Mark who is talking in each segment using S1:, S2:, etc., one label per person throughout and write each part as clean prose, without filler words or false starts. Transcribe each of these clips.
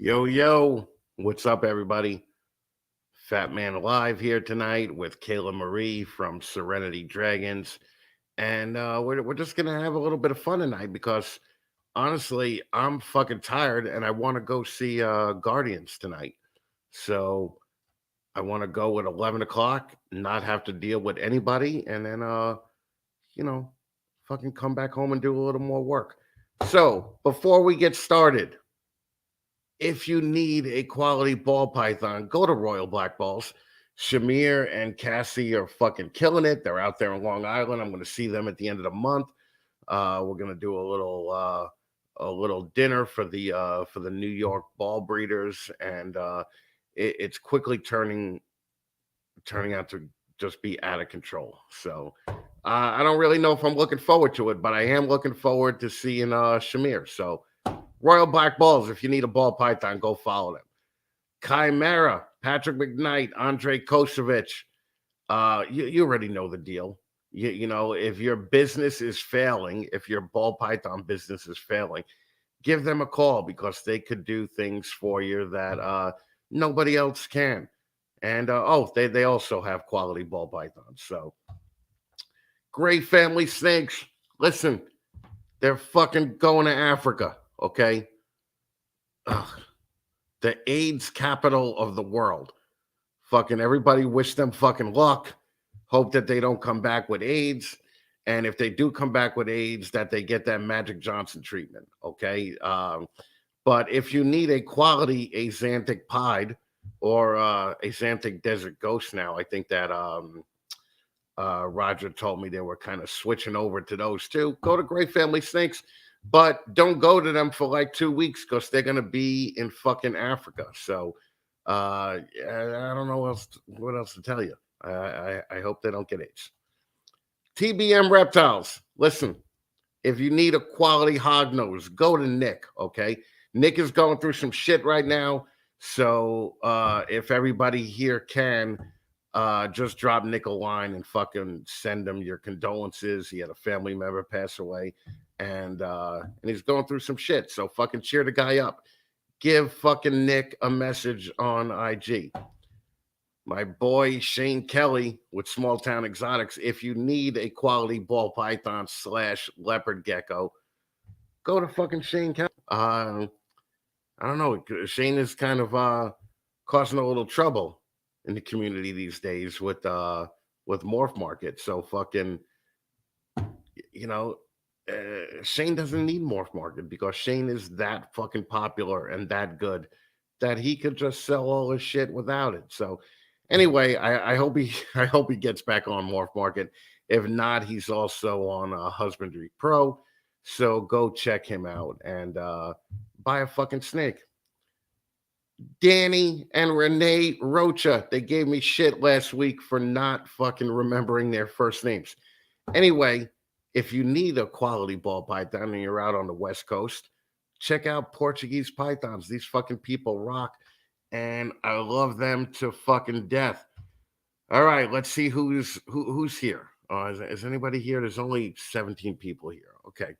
S1: Yo, yo, what's up, everybody? Fatman Live here tonight with Kayla Marie from Serenity Dragons. And we're just going to have a little bit of fun tonight because honestly, I'm fucking tired and I want to go see Guardians tonight. So I want to go at 11 o'clock, not have to deal with anybody, and then, you know, fucking come back home and do a little more work. So before we get started, if you need a quality ball python, go to Royal Black Balls. Shamir and Cassie are fucking killing it. They're out there in Long Island. I'm going to see them at the end of the month. We're going to do a little dinner for the New York ball breeders, and it's quickly turning out to just be out of control. So I don't really know if I'm looking forward to it, but I am looking forward to seeing Shamir. So Royal Black Balls, if you need a ball python, go follow them. Chimera, Patrick McKnight, Andre Kosevich. You already know the deal. You know, if your business is failing, if your ball python business is failing, give them a call because they could do things for you that nobody else can. And they also have quality ball pythons. So great family snakes. Listen, they're fucking going to Africa. Okay. Ugh, the AIDS capital of the world. Fucking everybody wish them fucking luck. Hope that they don't come back with AIDS. And if they do come back with AIDS, that they get that Magic Johnson treatment. Okay. But if you need a quality Azanthic Pied or Azanthic Desert Ghost now, I think that Roger told me they were kind of switching over to those too. Go to Great Family Snakes, but don't go to them for like 2 weeks because they're gonna be in fucking Africa. So I don't know what else to tell you. I hope they don't get AIDS. TBM Reptiles. Listen, if you need a quality hog nose, go to Nick. Okay, Nick is going through some shit right now. So if everybody here can, just drop Nick a line and fucking send him your condolences. He had a family member pass away, and he's going through some shit. So fucking cheer the guy up. Give fucking Nick a message on IG. My boy Shane Kelly with Small Town Exotics. If you need a quality ball python slash leopard gecko, go to fucking Shane Kelly. I don't know. Shane is kind of causing a little trouble in the community these days with Morph Market. So fucking, you know, Shane doesn't need Morph Market because Shane is that fucking popular and that good that he could just sell all his shit without it. So anyway, I hope he I hope he gets back on Morph Market. If not, he's also on Husbandry Pro. So go check him out and buy a fucking snake. Danny and Renee Rocha. They gave me shit last week for not fucking remembering their first names. Anyway, if you need a quality ball python and you're out on the West Coast, check out Portuguese pythons. These fucking people rock, and I love them to fucking death. All right, let's see who's here. Is anybody here? There's only 17 people here. Okay.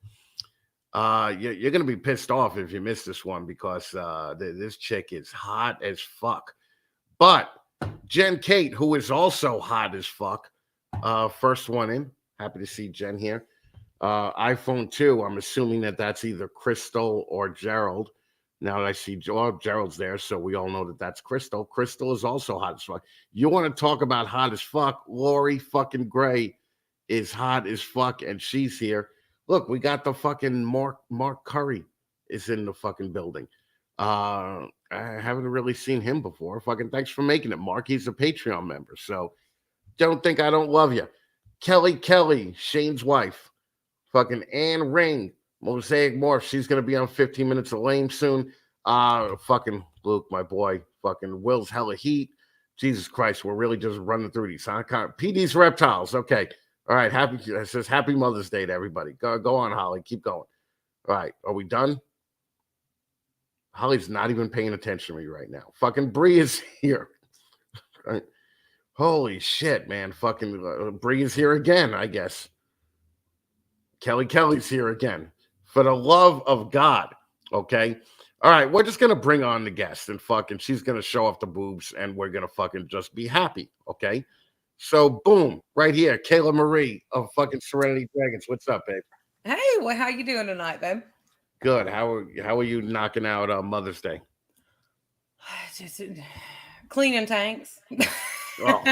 S1: You're gonna be pissed off if you miss this one because this chick is hot as fuck. But Jen Kate, who is also hot as fuck, first one in. Happy to see Jen here. iPhone 2. I'm assuming that that's either Crystal or Gerald. Now that I see Gerald's there, so we all know that that's Crystal. Crystal is also hot as fuck. You want to talk about hot as fuck? Lori fucking Gray is hot as fuck, and she's here. Look, we got the fucking Mark Curry is in the fucking building. I haven't really seen him before. Fucking thanks for making it, Mark. He's a Patreon member, so don't think I don't love you. Kelly, Shane's wife. Fucking Anne Ring, Mosaic Morph. She's gonna be on 15 Minutes of Lame soon. Fucking Luke, my boy. Fucking Will's hella heat. Jesus Christ, we're really just running through these. Huh? PD's Reptiles. Okay. All right. It says Happy Mother's Day to everybody. Go on, Holly. Keep going. All right. Are we done? Holly's not even paying attention to me right now. Fucking Bree is here. Right. Holy shit, man. Fucking Bree is here again, I guess. Kelly's here again. For the love of God, okay? All right, we're just gonna bring on the guest and fucking she's gonna show off the boobs and we're gonna fucking just be happy. Okay. So boom, right here, Kayla Marie of fucking Serenity Dragons. What's up, babe?
S2: Hey, well, how you doing tonight, babe?
S1: Good. How are you knocking out Mother's Day?
S2: Just cleaning tanks.
S1: Oh,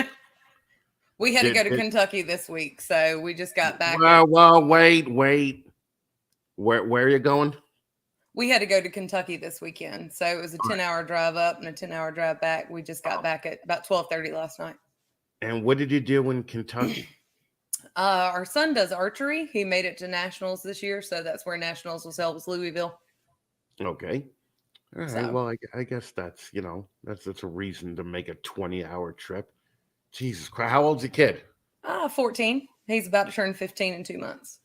S2: We had to go to
S1: did
S2: Kentucky this week, so we just got back and
S1: well, wait. Where are you going?
S2: we had to go to Kentucky this weekend. So it was a
S1: All right.
S2: 10-hour drive up and a 10-hour drive back. We just got
S1: Oh,
S2: back at about 12:30 last night.
S1: and what did you do in Kentucky?
S2: Our son does archery. He made it to nationals this year, so that's where nationals was held, was Louisville.
S1: Okay. All right.
S2: So
S1: Well, I guess that's that's a reason to make a 20-hour trip. Jesus Christ! How old's your kid?
S2: 14. He's about to turn 15 in 2 months.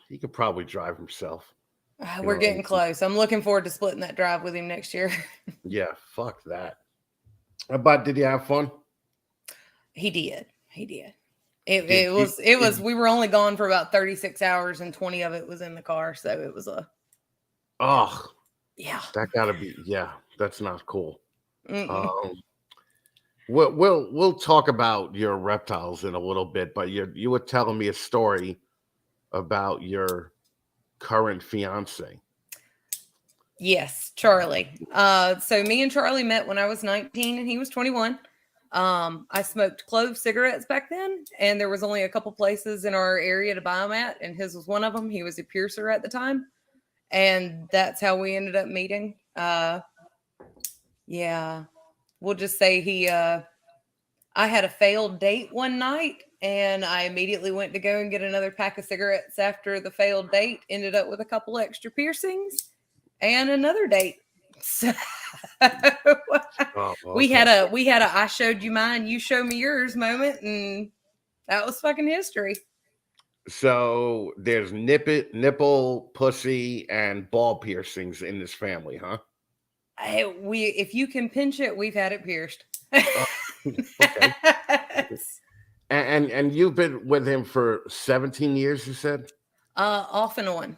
S1: He could probably drive himself. You
S2: We're
S1: know,
S2: getting close. I'm looking forward to splitting that drive with him next year.
S1: yeah, fuck that. But did you have fun?
S2: He did. He did. It,
S1: Did
S2: it
S1: you?
S2: was it
S1: Did
S2: was we were only gone for about 36 hours and 20 of it was in the car, so it was a
S1: oh,
S2: yeah.
S1: that gotta be yeah. That's not cool.
S2: Mm-mm.
S1: Um, we'll talk about your reptiles in a little bit, but you were telling me a story about your current fiance.
S2: Yes, Charlie. So me and Charlie met when I was 19 and he was 21. I smoked clove cigarettes back then, and there was only a couple places in our area to buy them at, and his was one of them. He was a piercer at the time, and that's how we ended up meeting. Yeah, we'll just say he I had a failed date one night and I immediately went to go and get another pack of cigarettes after the failed date, ended up with a couple extra piercings and another date. So
S1: Oh,
S2: we had
S1: okay.
S2: a we had a I showed you mine, you show me yours moment, and that was fucking history.
S1: So there's nipple, pussy, and ball piercings in this family, huh?
S2: We if you can pinch it, we've had it pierced.
S1: Oh, okay. And you've been with him for 17 years, you said?
S2: Off and on.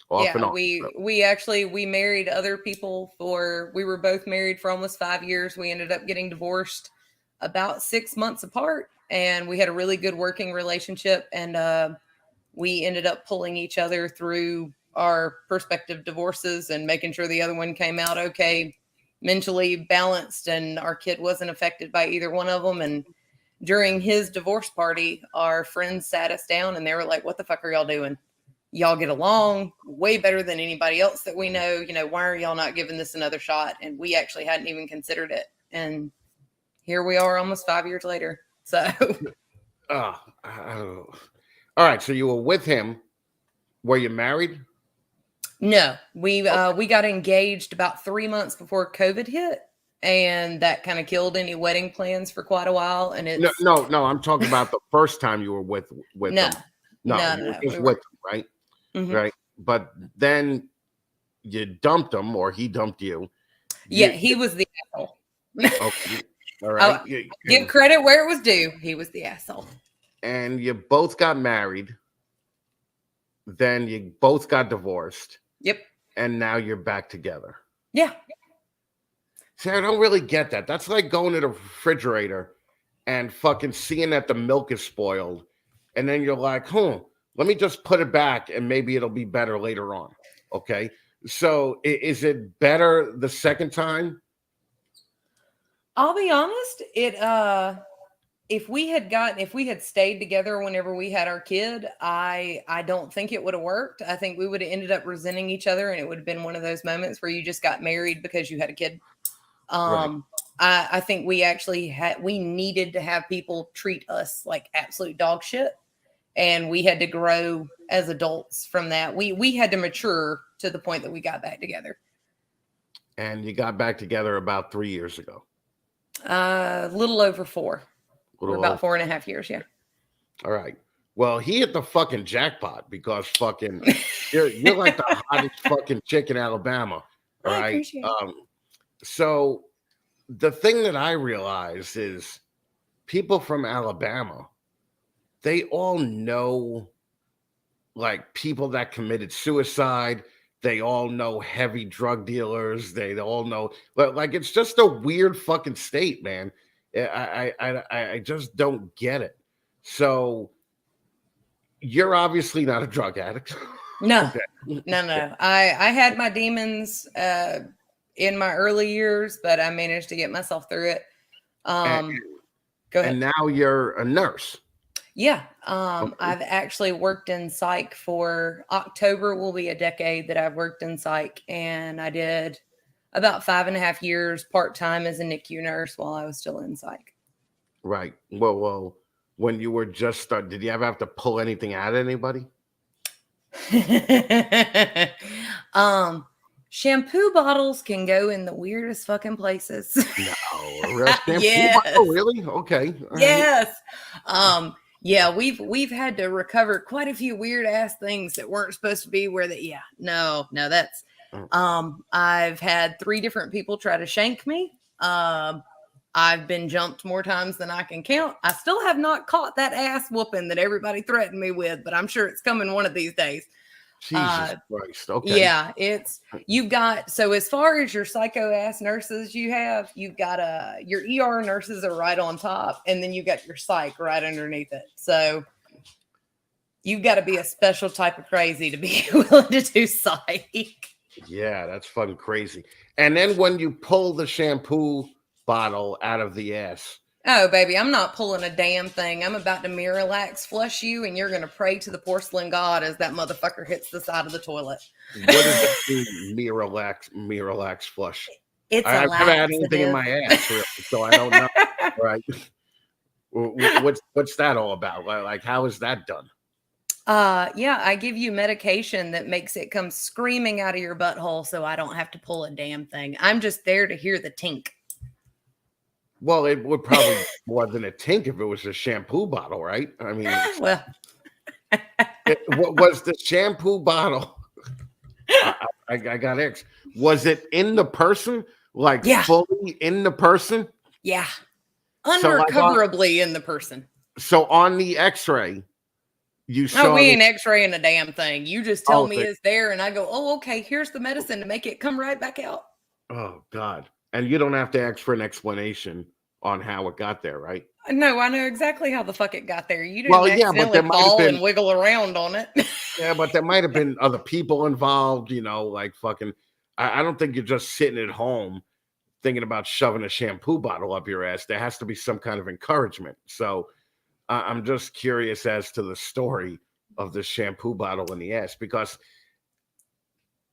S1: Off
S2: Yeah,
S1: and on.
S2: we actually we married other people for we were both married for almost 5 years. We ended up getting divorced about 6 months apart, and we had a really good working relationship, and we ended up pulling each other through our prospective divorces and making sure the other one came out okay, mentally balanced, and our kid wasn't affected by either one of them. And during his divorce party, our friends sat us down and they were like, "What the fuck are y'all doing? Y'all get along way better than anybody else that we know. You know, why are y'all not giving this another shot?" And we actually hadn't even considered it. And here we are almost 5 years later. So
S1: Oh. All right. So you were with him. Were you married?
S2: no, we
S1: Okay.
S2: we got engaged about 3 months before COVID hit, and that kind of killed any wedding plans for quite a while. And
S1: No,
S2: it's
S1: no, no. I'm talking about the first time you were with
S2: no,
S1: them. No,
S2: no,
S1: you
S2: no,
S1: were
S2: no.
S1: just
S2: We
S1: with
S2: were.
S1: them, right?
S2: Mhm.
S1: Right. But then you dumped him, or he dumped you.
S2: Yeah,
S1: You,
S2: he was the asshole.
S1: okay. All
S2: I'll
S1: right.
S2: give credit where it was due. He was the asshole.
S1: And you both got married. Then you both got divorced,
S2: Yep.
S1: and now you're back together.
S2: Yeah.
S1: See, I don't really get that. That's like going to the refrigerator and fucking seeing that the milk is spoiled, and then you're like, let me just put it back and maybe it'll be better later on. Okay. So is it better the second time?
S2: I'll be honest, it if we had stayed together whenever we had our kid, I don't think it would have worked. I think we would have ended up resenting each other, and it would have been one of those moments where you just got married because you had a kid.
S1: Right.
S2: Um I think we actually had we needed to have people treat us like absolute dog shit, and we had to grow as adults from that. We had to mature to the point that we got back together.
S1: And you got back together about 3 years ago.
S2: A little over four.
S1: A
S2: We're
S1: little
S2: about
S1: over.
S2: 4.5 years, yeah.
S1: All right. Well, he hit the fucking jackpot because fucking you're like the hottest fucking chick in Alabama. All
S2: I
S1: right.
S2: appreciate it.
S1: So the thing that I realize is people from Alabama, they all know like people that committed suicide. They all know heavy drug dealers. They all know, like it's just a weird fucking state, man. I just don't get it. So you're obviously not a drug addict.
S2: No,
S1: Okay.
S2: no. I had my demons in my early years, but I managed to get myself through it.
S1: And,
S2: Go
S1: and
S2: ahead.
S1: now you're a nurse.
S2: Yeah,
S1: Okay.
S2: I've actually worked in psych for October will be a decade that I've worked in psych, and I did about 5.5 years part time as a NICU nurse while I was still in psych.
S1: Right. Well, when you were just start, did you ever have to pull anything out of anybody?
S2: um, Shampoo bottles can go in the weirdest fucking places.
S1: No, a real shampoo bottle,
S2: Yes.
S1: really? Okay, all right.
S2: Yes. Yeah, we've had to recover quite a few weird ass things that weren't supposed to be where yeah, no, that's
S1: Mm.
S2: I've had 3 different people try to shank me. I've been jumped more times than I can count. I still have not caught that ass whooping that everybody threatened me with, but I'm sure it's coming one of these days.
S1: Jesus
S2: Uh
S1: Christ. Okay.
S2: yeah, you've got so as far as your psycho ass nurses you've got your ER nurses are right on top, and then you got your psych right underneath it. So you've got to be a special type of crazy to be willing to do psych.
S1: Yeah, that's fucking crazy. And then when you pull the shampoo bottle out of the ass,
S2: Oh, baby, I'm not pulling a damn thing. I'm about to Miralax flush you, and you're going to pray to the porcelain god as that motherfucker hits the side of the toilet.
S1: what does that mean? Miralax flush.
S2: It's a
S1: I've never had anything in
S2: laxative.
S1: my ass, really, so I don't know. Right? What's that all about? Like, how is that done?
S2: Yeah, I give you medication that makes it come screaming out of your butthole so I don't have to pull a damn thing. I'm just there to hear the tink.
S1: Well, it would probably be more than a tink if it was a shampoo bottle, right? I mean,
S2: Well,
S1: what was the shampoo bottle? I got X. Was it in the person? Like
S2: yeah,
S1: fully in the person?
S2: yeah.
S1: So
S2: Unrecoverably in the person.
S1: so on the X-ray, you
S2: Oh,
S1: saw
S2: we
S1: the
S2: ain't x-raying a damn thing. You just tell
S1: oh,
S2: me it's there and I go, oh, okay, here's the medicine to make it come right back out.
S1: oh God. And you don't have to ask for an explanation on how it got there, right?
S2: No, I know exactly how the fuck it got there. You didn't
S1: Well, yeah, but
S2: accidentally
S1: there might have
S2: fall
S1: been
S2: and wiggle around on it.
S1: yeah, but there might have been other people involved, like fucking I don't think you're just sitting at home thinking about shoving a shampoo bottle up your ass. There has to be some kind of encouragement. So I'm just curious as to the story of the shampoo bottle in the ass because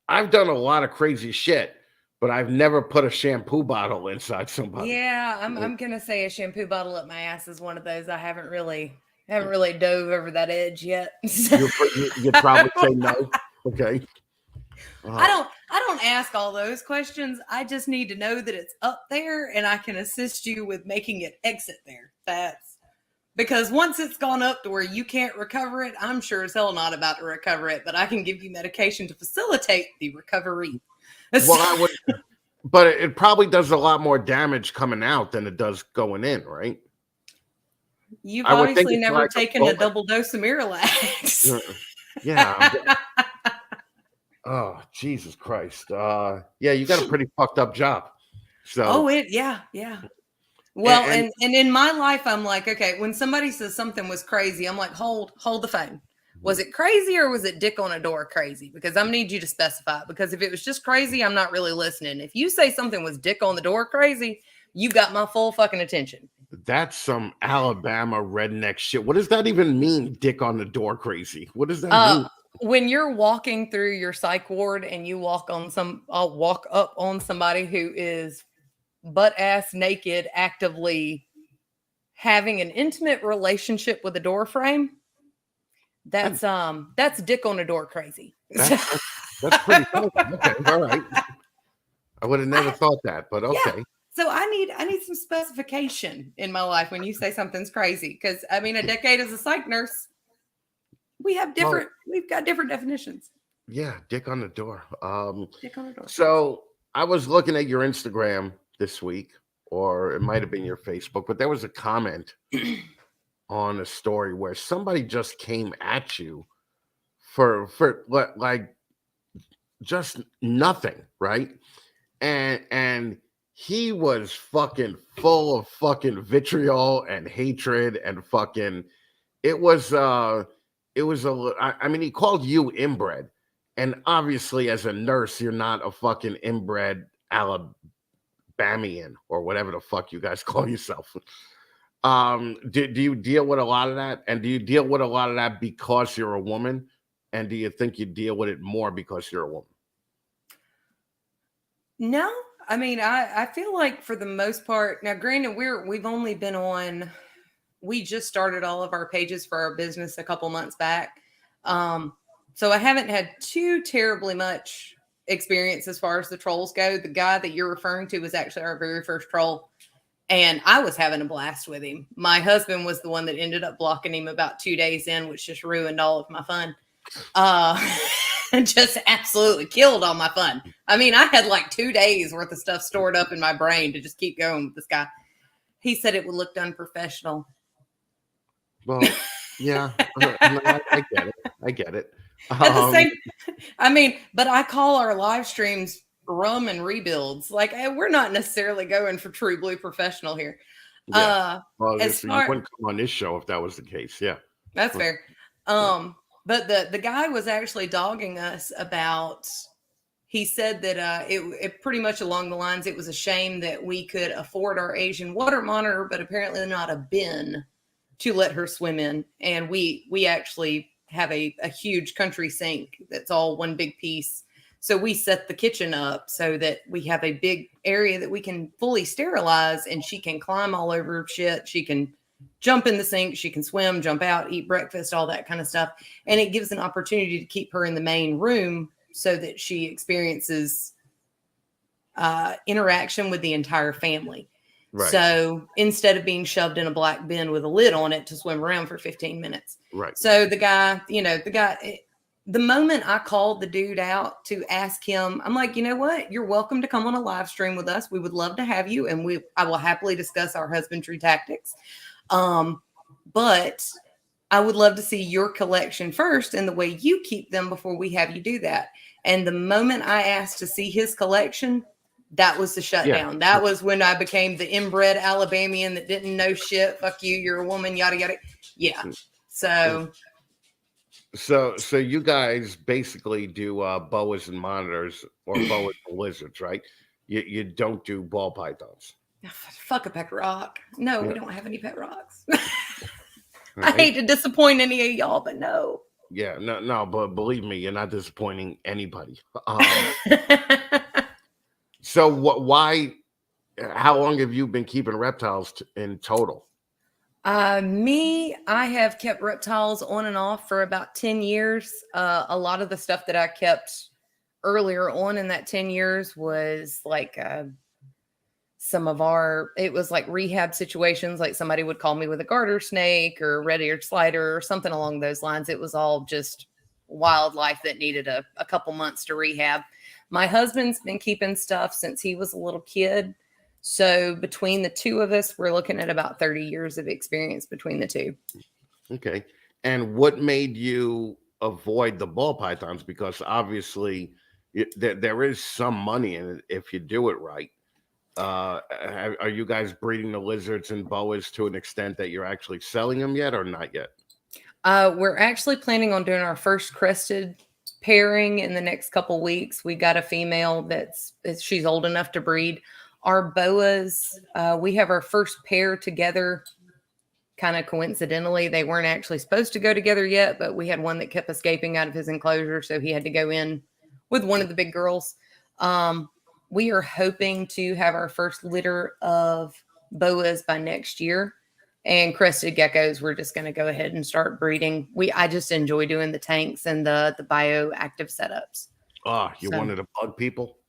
S1: I've done a lot of crazy shit, but I've never put a shampoo bottle inside somebody.
S2: Yeah, I'm gonna say a shampoo bottle up my ass is one of those I haven't really dove over that edge yet.
S1: You'd probably say no. Okay.
S2: I
S1: Oh,
S2: don't I don't ask all those questions. I just need to know that it's up there and I can assist you with making it exit there. That's because once it's gone up to where you can't recover it, I'm sure as hell not about to recover it, but I can give you medication to facilitate the recovery.
S1: well, I would, but it probably does a lot more damage coming out than it does going in, right?
S2: You've
S1: I would think
S2: obviously
S1: it's
S2: never
S1: like a
S2: taken a
S1: bullet.
S2: double dose of Miralax.
S1: Uh, Yeah. Oh, Jesus Christ. Yeah, you got a pretty fucked up job. So,
S2: Oh, yeah. Well,
S1: and
S2: and in my life, I'm like, okay, when somebody says something was crazy, I'm like, hold the phone. Was it crazy or was it dick on a door crazy? Because I'm need you to specify. Because if it was just crazy, I'm not really listening. If you say something was dick on the door crazy, you got my full fucking attention.
S1: that's some Alabama redneck shit. What does that even mean? Dick on the door crazy. What does that
S2: Uh
S1: mean?
S2: when you're walking through your psych ward and you I'll walk up on somebody who is butt ass naked, actively having an intimate relationship with a door frame.
S1: That,
S2: That's dick on a door crazy.
S1: that, that that's pretty funny. Okay, all right. I would have never
S2: I,
S1: thought that, but
S2: yeah.
S1: okay.
S2: So I need some specification in my life when you say something's crazy. Because I mean, a decade as a psych nurse,
S1: Well,
S2: we've got different definitions.
S1: yeah, dick on the door.
S2: Dick on a door crazy.
S1: So I was looking at your Instagram this week, or it might have been your Facebook, but there was a comment on a story where somebody just came at you for like just nothing, right? And he was fucking full of fucking vitriol and hatred and fucking it was I mean he called you inbred, and obviously as a nurse you're not a fucking inbred Alabamian or whatever the fuck you guys call yourself. Do you deal with a lot of that, and do you deal with a lot of that because you're a woman, and do you think you deal with it more because you're a woman?
S2: No, I mean, I feel like for the most part, now granted, we've only been on, we just started all of our pages for our business a couple months back. Um, so I haven't had too terribly much experience as far as the trolls go. The guy that you're referring to was actually our very first troll, and I was having a blast with him. My husband was the one that ended up blocking him about 2 days in, which just ruined all of my fun. Uh, just absolutely killed all my fun. I mean, I had like 2 days worth of stuff stored up in my brain to just keep going with this guy. He said it would look unprofessional.
S1: Well, yeah, no, I get it. I get it.
S2: At the
S1: Um,
S2: same, I mean, but I call our live streams rum and rebuilds. Like we're not necessarily going for true blue professional here.
S1: yeah.
S2: Uh,
S1: Well,
S2: as
S1: so you
S2: far
S1: wouldn't come on this show if that was the case. Yeah.
S2: That's
S1: Right.
S2: fair.
S1: Right.
S2: But the guy was actually dogging us about. He said that it pretty much along the lines. It was a shame that we could afford our Asian water monitor, but apparently not a bin to let her swim in. And we actually have a huge country sink that's all one big piece. So we set the kitchen up so that we have a big area that we can fully sterilize, and she can climb all over shit. She can jump in the sink, she can swim, jump out, eat breakfast, all that kind of stuff. And it gives an opportunity to keep her in the main room so that she experiences interaction with the entire family.
S1: Right.
S2: So instead of being shoved in a black bin with a lid on it to swim around for 15 minutes.
S1: Right.
S2: So the guy, the moment I called the dude out to ask him, I'm like, you know what? You're welcome to come on a live stream with us. We would love to have you. And I will happily discuss our husbandry tactics. But I would love to see your collection first and the way you keep them before we have you do that. And the moment I asked to see his collection, that was the
S1: Yeah.
S2: shutdown. That was when I became the inbred Alabamian that didn't know shit. Fuck you, you're a woman, yada yada. Yeah. So
S1: So you guys basically do boas and monitors or boas and lizards, right? You don't do ball pythons.
S2: fuck a pet rock. No,
S1: Yeah.
S2: we don't have any pet rocks. I
S1: Right.
S2: hate to disappoint any of y'all, but no.
S1: Yeah. No, but believe me, you're not disappointing anybody. Um, so what? Why? How long have you been keeping reptiles in total?
S2: I have kept reptiles on and off for about 10 years. A lot of the stuff that I kept earlier on in that 10 years was like it was like rehab situations. Like somebody would call me with a garter snake or a red-eared slider or something along those lines. It was all just wildlife that needed a couple months to rehab. My husband's been keeping stuff since he was a little kid. So between the two of us, we're looking at about 30 years of experience between the two.
S1: Okay. And what made you avoid the ball pythons? Because obviously there is some money in it if you do it right. Are you guys breeding the lizards and boas to an extent that you're actually selling them yet or not yet?
S2: We're actually planning on doing our first crested pairing in the next couple weeks. We got a female she's old enough to breed. Our boas, we have our first pair together kind of coincidentally. They weren't actually supposed to go together yet, but we had one that kept escaping out of his enclosure, so he had to go in with one of the big girls. We are hoping to have our first litter of boas by next year. And crested geckos, we're just going to go ahead and start breeding. I just enjoy doing the tanks and the bioactive setups.
S1: Oh, you're one
S2: So
S1: of the bug people?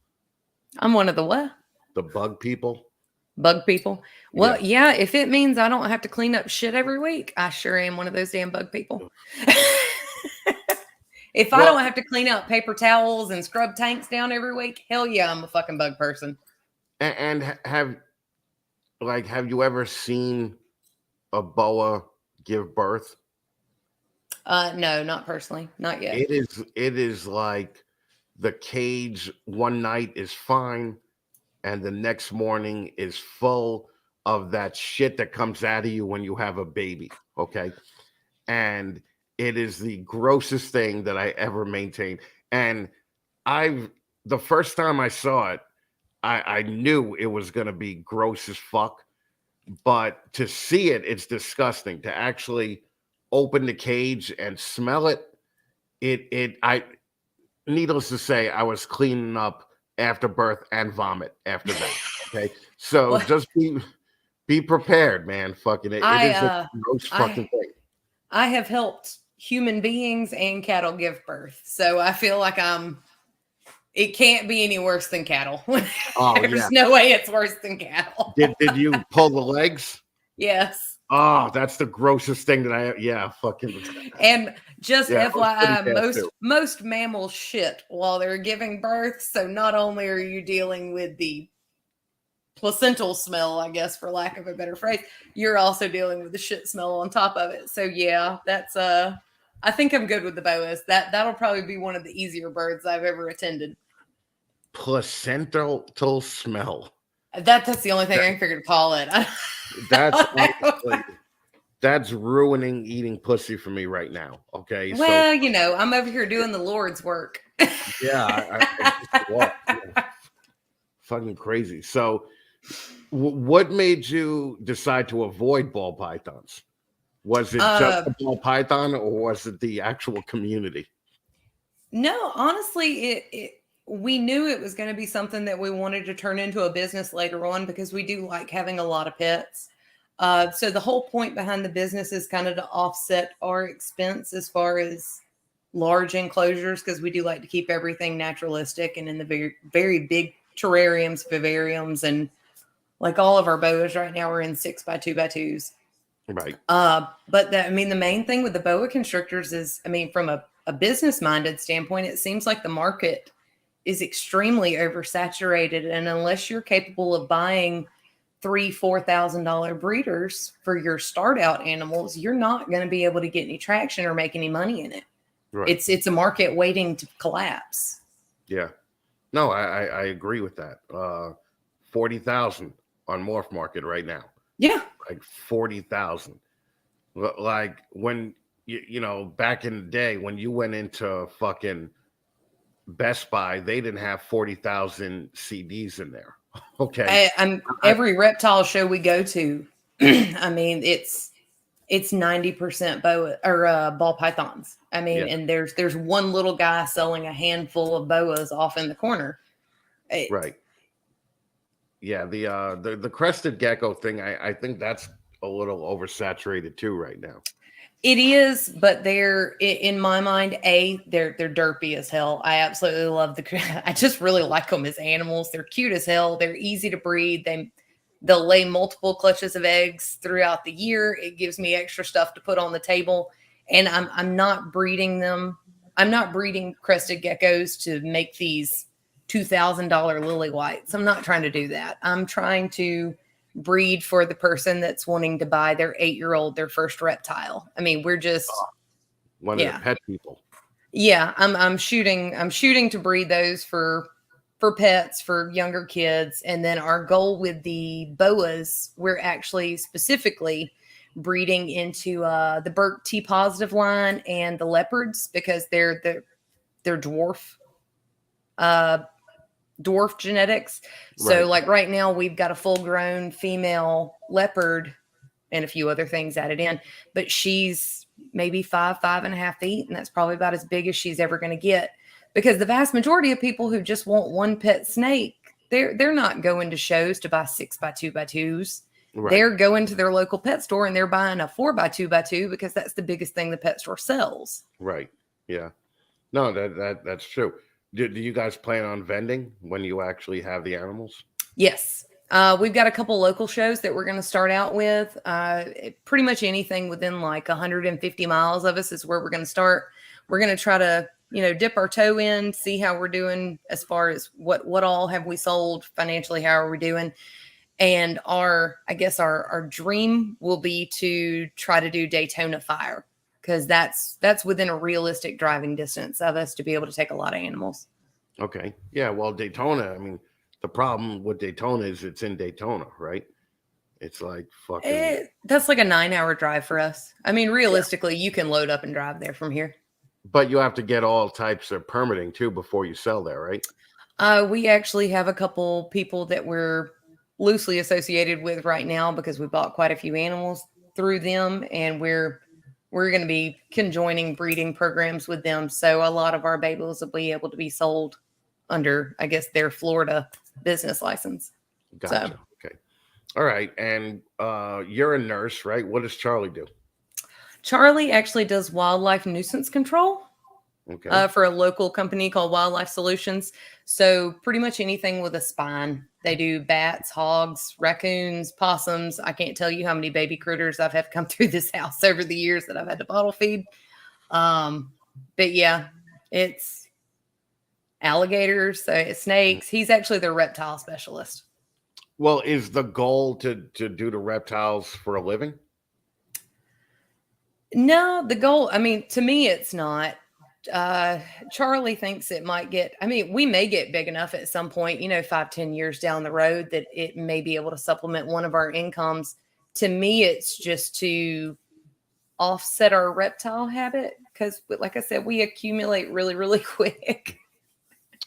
S2: I'm one of the what?
S1: The bug people?
S2: Bug people.
S1: Yeah.
S2: Well, yeah, if it means I don't have to clean up shit every week, I sure am one of those damn bug people. If I
S1: Well,
S2: don't have to clean up paper towels and scrub tanks down every week, hell yeah, I'm a fucking bug person.
S1: and have you ever seen a boa give birth?
S2: No, not personally, not yet.
S1: It is like the cage one night is fine, and the next morning is full of that shit that comes out of you when you have a baby. Okay. And it is the grossest thing that I ever maintained. And I've, the first time I saw it, I knew it was going to be gross as fuck. But to see it, it's disgusting. To actually open the cage and smell it, I, needless to say, I was cleaning up after birth and vomit after that. Okay. So
S2: Well,
S1: just be prepared, man. Fucking it
S2: I
S1: is a
S2: uh
S1: gross
S2: I
S1: fucking thing.
S2: I have helped human beings and cattle give birth. So I feel like it can't be any worse than cattle.
S1: Oh yeah.
S2: There's no way it's worse than cattle.
S1: Did you pull the legs?
S2: Yes.
S1: Oh, that's the grossest thing that yeah, fucking
S2: And just
S1: yeah, it was pretty
S2: FYI,
S1: bad too.
S2: most mammals shit while they're giving birth. So not only are you dealing with the placental smell, I guess, for lack of a better phrase, you're also dealing with the shit smell on top of it. So yeah, that's I think I'm good with the boas. That'll probably be one of the easier birds I've ever attended.
S1: Placental smell.
S2: That's the only thing
S1: That,
S2: I can figure to call it.
S1: that's honestly that's ruining eating pussy for me right now. Okay, so
S2: Well, I'm over here doing the Lord's work.
S1: yeah, I just walked. Yeah, fucking crazy. So, what made you decide to avoid ball pythons? Was it just
S2: uh,
S1: the ball python, or was it the actual community?
S2: no, honestly, we knew it was going to be something that we wanted to turn into a business later on because we do like having a lot of pets. So the whole point behind the business is kind of to offset our expense as far as large enclosures because we do like to keep everything naturalistic and in the very very big terrariums, vivariums, and like all of our boas right now are in 6x2x2s.
S1: Right.
S2: But I mean, the main thing with the boa constrictors is, I mean, from a business minded standpoint, it seems like the market is extremely oversaturated, and unless you're capable of buying $3,000-$4,000 breeders for your start out animals, you're not going to be able to get any traction or make any money in it.
S1: Right.
S2: It's a market waiting to collapse.
S1: Yeah. No, I agree with that. 40,000 on Morph Market right now.
S2: Yeah.
S1: Like 40,000. Like when back in the day when you went into fucking Best Buy, they didn't have 40,000 CDs in there. Okay.
S2: I'm
S1: I,
S2: every reptile show we go to. I mean, it's 90% boa or ball pythons. I mean,
S1: yeah,
S2: and there's one little guy selling a handful of boas off in the corner.
S1: right. Yeah, the crested gecko thing, I think that's a little oversaturated too right now.
S2: It is, but they're in my mind, they're derpy as hell. I absolutely love I just really like them as animals. They're cute as hell. They're easy to breed. They'll lay multiple clutches of eggs throughout the year. It gives me extra stuff to put on the table. And I'm not breeding them. I'm not breeding crested geckos to make these $2,000 lily whites. I'm not trying to do that. I'm trying to breed for the person that's wanting to buy their 8-year-old their first reptile. I mean, we're just
S1: One of the
S2: yeah.
S1: pet people.
S2: Yeah, I'm shooting to breed those for pets for younger kids, and then our goal with the boas, we're actually specifically breeding into the Burke T positive line and the leopards because they're uh dwarf genetics. So
S1: Right.
S2: like right now we've got a full grown female leopard and a few other things added in, but she's maybe 5.5 feet, and that's probably about as big as she's ever going to get. Because the vast majority of people who just want one pet snake, they're not going to shows to buy 6x2x2s.
S1: Right.
S2: They're going to their local pet store and they're buying a 4x2x2 because that's the biggest thing the pet store sells.
S1: Right. Yeah. No, that's true. Do you guys plan on vending when you actually have the animals?
S2: Yes. We've got a couple local shows that we're going to start out with. Pretty much anything within like 150 miles of us is where we're going to start. We're going to try to, dip our toe in, see how we're doing as far as what all have we sold financially, how are we doing? And I guess our dream will be to try to do Daytona Fire because that's within a realistic driving distance of us to be able to take a lot of animals.
S1: Okay. Yeah. Well, Daytona. I mean, the problem with Daytona is it's in Daytona, right? It's like fucking.
S2: That's like a 9 hour drive for us. I mean, realistically, you can load up and drive there from here.
S1: But you have to get all types of permitting too before you sell there, right?
S2: We actually have a couple people that we're loosely associated with right now because we bought quite a few animals through them, and we're going to be conjoining breeding programs with them. So a lot of our babies will be able to be sold under, I guess, their Florida business license. So
S1: Gotcha. Okay. All right. And you're a nurse, right? What does Charlie do?
S2: Charlie actually does wildlife nuisance control
S1: Okay.
S2: for a local company called Wildlife Solutions. So pretty much anything with a spine. They do bats, hogs, raccoons, possums. I can't tell you how many baby critters I've had come through this house over the years that I've had to bottle feed. Um, but yeah, it's alligators, snakes. He's actually their reptile specialist.
S1: Well, is the goal to do the reptiles for a living?
S2: No, the goal, I mean, to me, it's not. Uh, Charlie thinks it might get, I mean, we may get big enough at some point, 5, 10 years down the road that it may be able to supplement one of our incomes. To me, it's just to offset our reptile habit because, like I said, we accumulate really, really quick.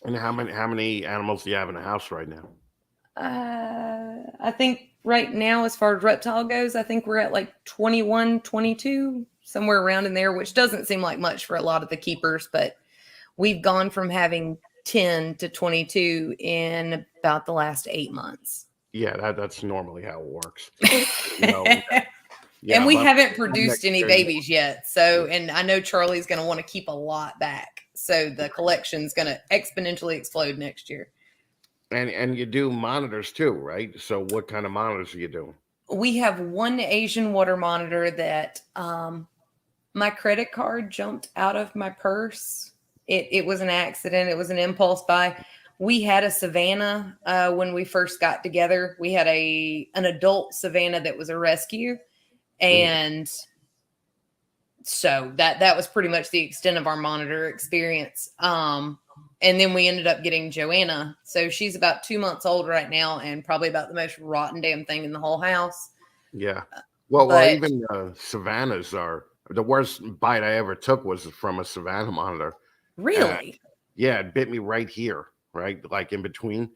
S1: And how many animals do you have in the house right now?
S2: I think right now, as far as reptile goes, I think we're at like 21, 22, somewhere around in there, which doesn't seem like much for a lot of the keepers, but we've gone from having 10 to 22 in about the last 8 months.
S1: Yeah, that's normally how it works. You know,
S2: And
S1: yeah,
S2: we
S1: but
S2: haven't
S1: I'm
S2: produced
S1: next
S2: any
S1: year,
S2: babies yet. So, and I know Charlie's going to want to keep a lot back. So the collection's going to exponentially explode next year.
S1: and you do monitors too, right? So what kind of monitors are you doing?
S2: We have one Asian water monitor that my credit card jumped out of my purse. It was an accident. It was an impulse buy. We had a Savannah when we first got together. We had an adult Savannah that was a rescue,
S1: Mhm.
S2: and so that was pretty much the extent of our monitor experience. And then we ended up getting Joanna. So she's about 2 months old right now, and probably about the most rotten damn thing in the whole house.
S1: Yeah. Well,
S2: But
S1: even savannas are the worst bite I ever took was from a savanna monitor. And
S2: really,
S1: yeah, it bit me right here, right, like in between.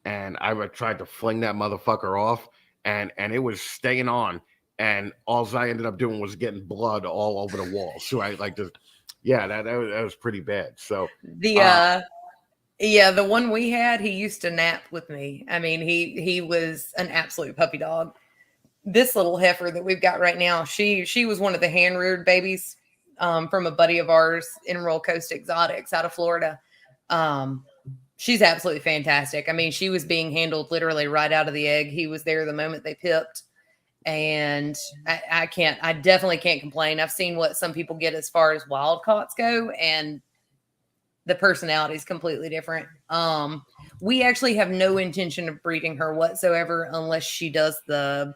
S1: And tried to fling that motherfucker off, and it was staying on. And all I ended up doing was getting blood all over the walls. So I like this. Yeah, that was pretty bad. So,
S2: the
S1: uh,
S2: yeah, the one we had, he used to nap with me. I mean, he was an absolute puppy dog. This little heifer that we've got right now, she was one of the hand reared babies from a buddy of ours, Emerald Coast Exotics out of Florida. Um, she's absolutely fantastic. I mean, she was being handled literally right out of the egg. He was there the moment they pipped. And I definitely can't complain. I've seen what some people get as far as wild caughts go, and the personality is completely different. We actually have no intention of breeding her whatsoever unless she does the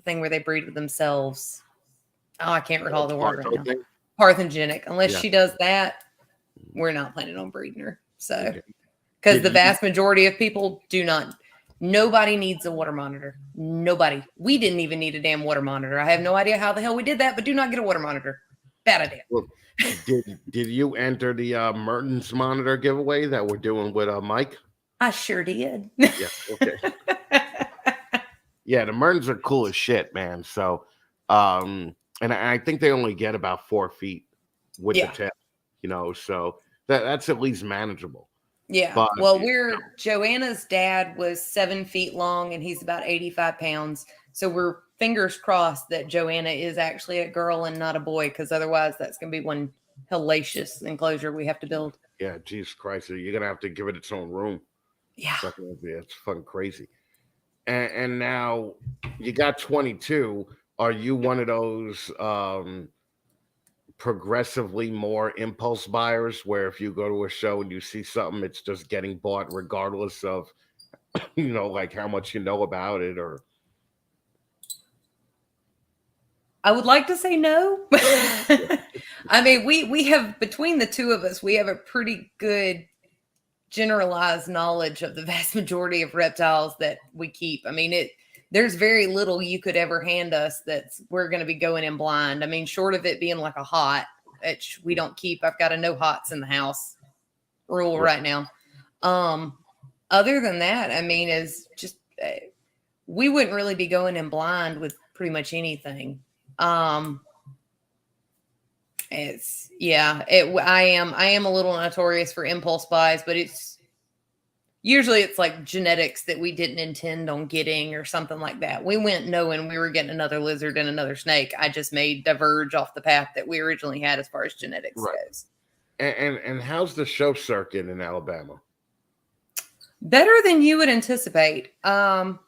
S2: thing where they breed with themselves. Oh, I can't recall the word right
S1: Partho
S2: now.
S1: thing.
S2: Parthengenic. Unless
S1: Yeah.
S2: she does that, we're not planning on breeding her. So,
S1: Okay.
S2: because
S1: Did
S2: the
S1: you?
S2: vast majority of people do not. Nobody needs a water monitor. Nobody. We didn't even need a damn water monitor. I have no idea how the hell we did that, but do not get a water monitor. Bad idea.
S1: Well, did you enter the Mertens monitor giveaway that we're doing with Mike?
S2: I sure did.
S1: Yeah. Okay. Yeah, the Mertens are cool as shit, man. So, and I think they only get about 4 feet with the
S2: Yeah.
S1: tip, so that's at least manageable.
S2: Yeah.
S1: But
S2: Well, Joanna's dad was 7 feet long and he's about 85 pounds. So we're fingers crossed that Joanna is actually a girl and not a boy, because otherwise that's going to be one hellacious enclosure we have to build.
S1: yeah, Jesus Christ, you're gonna have to give it its own room.
S2: Yeah.
S1: It's fucking crazy. And now you got 22. Are you one of those progressively more impulse buyers where if you go to a show and you see something, it's just getting bought regardless of like how much you know about it? Or
S2: I would like to say no. I mean, we have, between the two of us, we have a pretty good generalized knowledge of the vast majority of reptiles that we keep. I mean, there's very little you could ever hand us that's we're going to be going in blind. I mean, short of it being like a hot, which we don't keep. I've got a no hots in the house rule right now. Other than that, I mean, is just we wouldn't really be going in blind with pretty much anything. I am a little notorious for impulse buys, but it's like genetics that we didn't intend on getting or something like that. We went knowing we were getting another lizard and another snake. I just may diverge off the path that we originally had as far as genetics goes.
S1: And how's the show circuit in Alabama?
S2: Better than you would anticipate. Actually,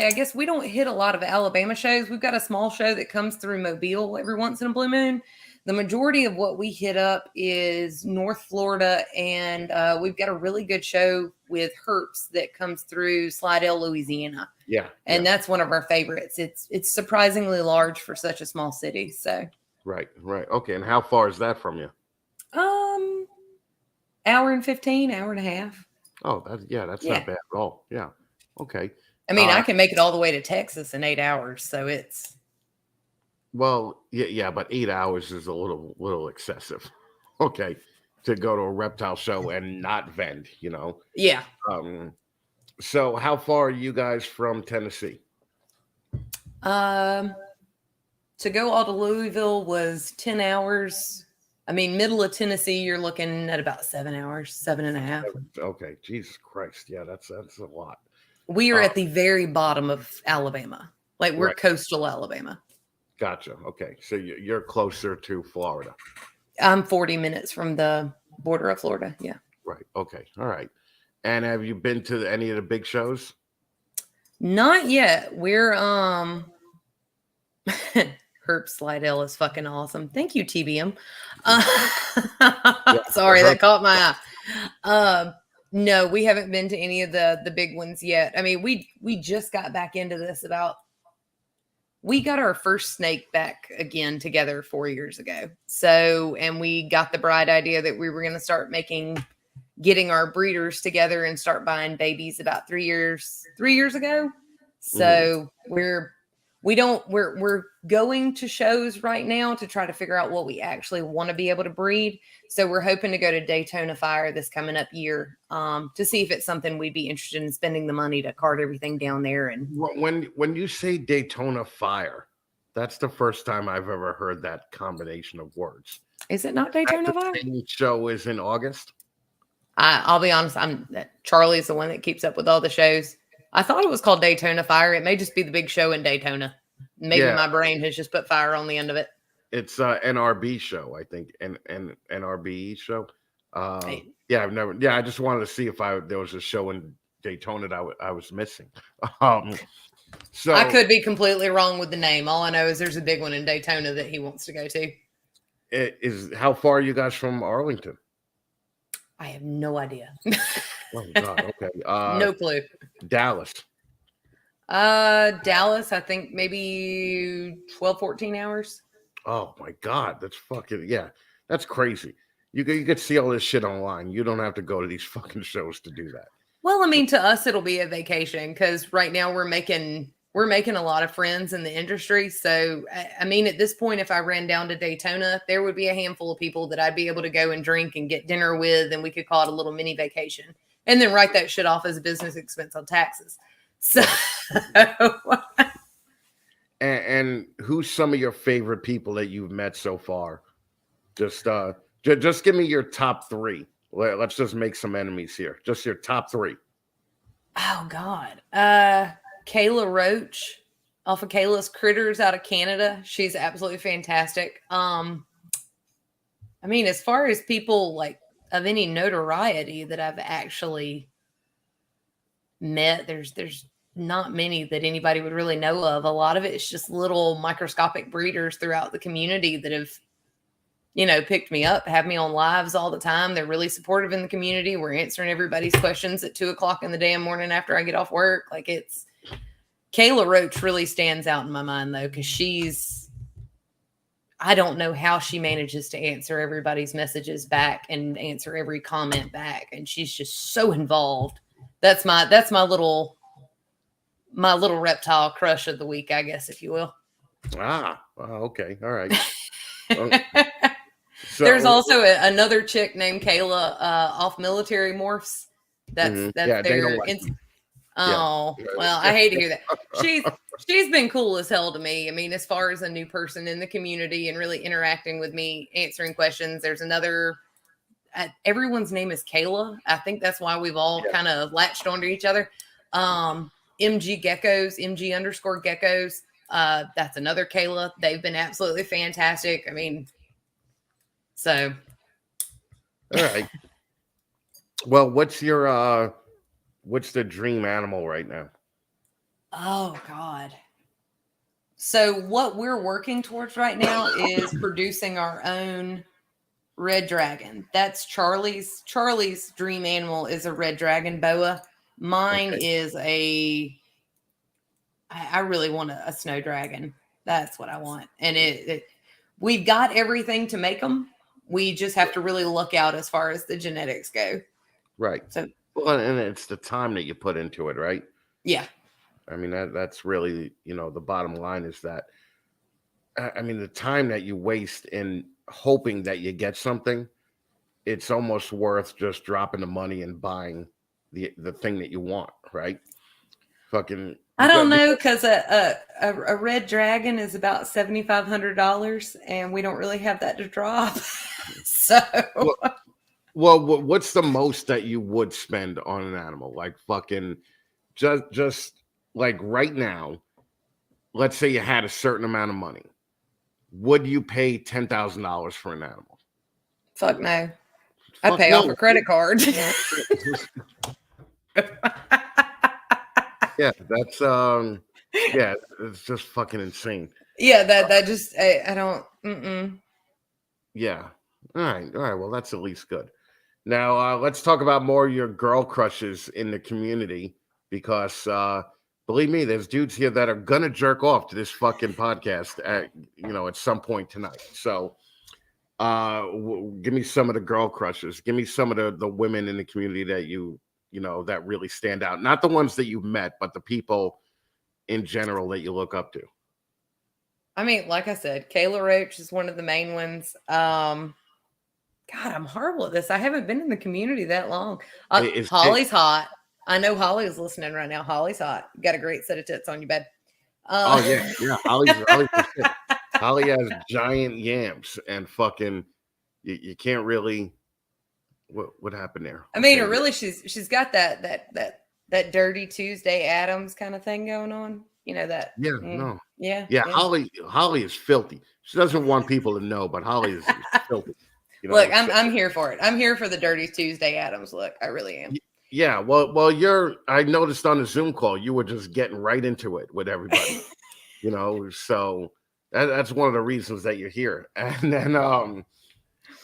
S2: I guess we don't hit a lot of Alabama shows. We've got a small show that comes through Mobile every once in a blue moon. The majority of what we hit up is North Florida, and we've got a really good show with Herps that comes through Slidell, Louisiana. And that's one of our favorites. It's surprisingly large for such a small city. So
S1: right. Okay, and how far is that from you?
S2: Hour and 15, hour and a half.
S1: Oh, that's not bad at all. Yeah. Okay.
S2: I mean, I can make it all the way to Texas in 8 hours, so it's.
S1: Well, yeah, but 8 hours is a little excessive. Okay, to go to a reptile show and not vend, you know.
S2: Yeah.
S1: So how far are you guys from Tennessee?
S2: To go all to Louisville was 10 hours. I mean, middle of Tennessee, you're looking at about 7 hours, 7.5.
S1: Okay, Jesus Christ, yeah, that's a lot.
S2: We are at the very bottom of Alabama, like we're coastal Alabama.
S1: Gotcha. Okay, so you're closer to Florida.
S2: I'm 40 minutes from the border of Florida. Yeah.
S1: Right. Okay. All right. And have you been to any of the big shows?
S2: Not yet. We're Herb Slidell is fucking awesome. Thank you, TBM. Sorry, that caught my eye. No, we haven't been to any of the big ones yet. I mean, we just got back into this we got our first snake back again together 4 years ago. So, and we got the bright idea that we were going to start getting our breeders together and start buying babies about 3 years ago. So we're going to shows right now to try to figure out what we actually want to be able to breed. So we're hoping to go to Daytona Fire this coming up year to see if it's something we'd be interested in spending the money to cart everything down there. And
S1: when you say Daytona Fire, that's the first time I've ever heard that combination of words.
S2: Is it not Daytona Fire?
S1: The show is in August.
S2: I'll be honest. Charlie's the one that keeps up with all the shows. I thought it was called Daytona Fire. It may just be the big show in Daytona. Maybe my brain has just put fire on the end of it.
S1: It's NRB show, I think, and NRBE show. Yeah, I've never. Yeah, I just wanted to see if there was a show in Daytona that I was missing. So
S2: I could be completely wrong with the name. All I know is there's a big one in Daytona that he wants to go to.
S1: How far are you guys from Arlington?
S2: I have no idea.
S1: Oh God. Okay.
S2: No clue.
S1: Dallas.
S2: Dallas, I think maybe 12, 14 hours.
S1: Oh my God. That's that's crazy. You could see all this shit online. You don't have to go to these fucking shows to do that.
S2: Well, I mean, to us, it'll be a vacation because right now we're making a lot of friends in the industry. So, I mean, at this point, if I ran down to Daytona, there would be a handful of people that I'd be able to go and drink and get dinner with, and we could call it a little mini vacation and then write that shit off as a business expense on taxes. So,
S1: and who's some of your favorite people that you've met so far? Just give me your top three. Let's just make some enemies here. Just your top three.
S2: Oh God. Kayla Roach off of Kayla's Critters out of Canada. She's absolutely fantastic. I mean, as far as people like of any notoriety that I've actually met, there's not many that anybody would really know of. A lot of it is just little microscopic breeders throughout the community that have, picked me up, have me on lives all the time. They're really supportive in the community. We're answering everybody's questions at 2:00 in the damn morning after I get off work. Like Kayla Roach really stands out in my mind though. Cause I don't know how she manages to answer everybody's messages back and answer every comment back. And she's just so involved. That's my little reptile crush of the week, I guess, if you will.
S1: Okay, all right.
S2: There's
S1: So
S2: also another chick named Kayla off Military Morphs. That's
S1: yeah, they don't
S2: their.
S1: like me.
S2: Oh, well, I hate to hear that. She's been cool as hell to me. I mean, as far as a new person in the community and really interacting with me, answering questions. There's another. Everyone's name is Kayla. I think that's why we've all kind of latched onto each other. MG Geckos, MG underscore Geckos. That's another Kayla. They've been absolutely fantastic. I mean, so.
S1: All right. Well, what's the dream animal right now?
S2: Oh God. So what we're working towards right now is producing our own red dragon. That's Charlie's dream animal is a red dragon boa. Mine is I really want a snow dragon. That's what I want. And we've got everything to make them. We just have to really look out as far as the genetics go.
S1: Right.
S2: So,
S1: well, and it's the time that you put into it, right?
S2: Yeah.
S1: I mean, that's really, the bottom line is that, I mean, the time that you waste in hoping that you get something, it's almost worth just dropping the money and buying the thing that you want, right? Fucking.
S2: I don't know, because a red dragon is about $7,500, and we don't really have that to drop. So,
S1: well, what's the most that you would spend on an animal? Like fucking, just like right now. Let's say you had a certain amount of money. Would you pay $10,000 for an animal?
S2: Fuck no. I pay off a credit card.
S1: Yeah, that's yeah, it's just fucking insane.
S2: Yeah, that just I don't. Mm-mm.
S1: Yeah. All right. Well, that's at least good. Now let's talk about more of your girl crushes in the community because believe me, there's dudes here that are gonna jerk off to this fucking podcast at some point tonight. So give me some of the girl crushes. Give me some of the women in the community that that really stand out. Not the ones that you've met, but the people in general that you look up to.
S2: I mean, like I said, Kayla Roach is one of the main ones. God, I'm horrible at this. I haven't been in the community that long. Holly's hot. I know Holly is listening right now. Holly's hot. You got a great set of tits on your bed.
S1: Oh yeah. Holly's Holly has giant yams and fucking you can't really. What happened there?
S2: I mean, really, she's got that Dirty Tuesday Adams kind of thing going on. You know that?
S1: Yeah, no.
S2: Yeah.
S1: Holly is filthy. She doesn't want people to know, but Holly is filthy.
S2: Look, I'm here for it. I'm here for the Dirty Tuesday Adams look. I really am.
S1: Yeah, well, I noticed on the Zoom call you were just getting right into it with everybody. So that's one of the reasons that you're here. And then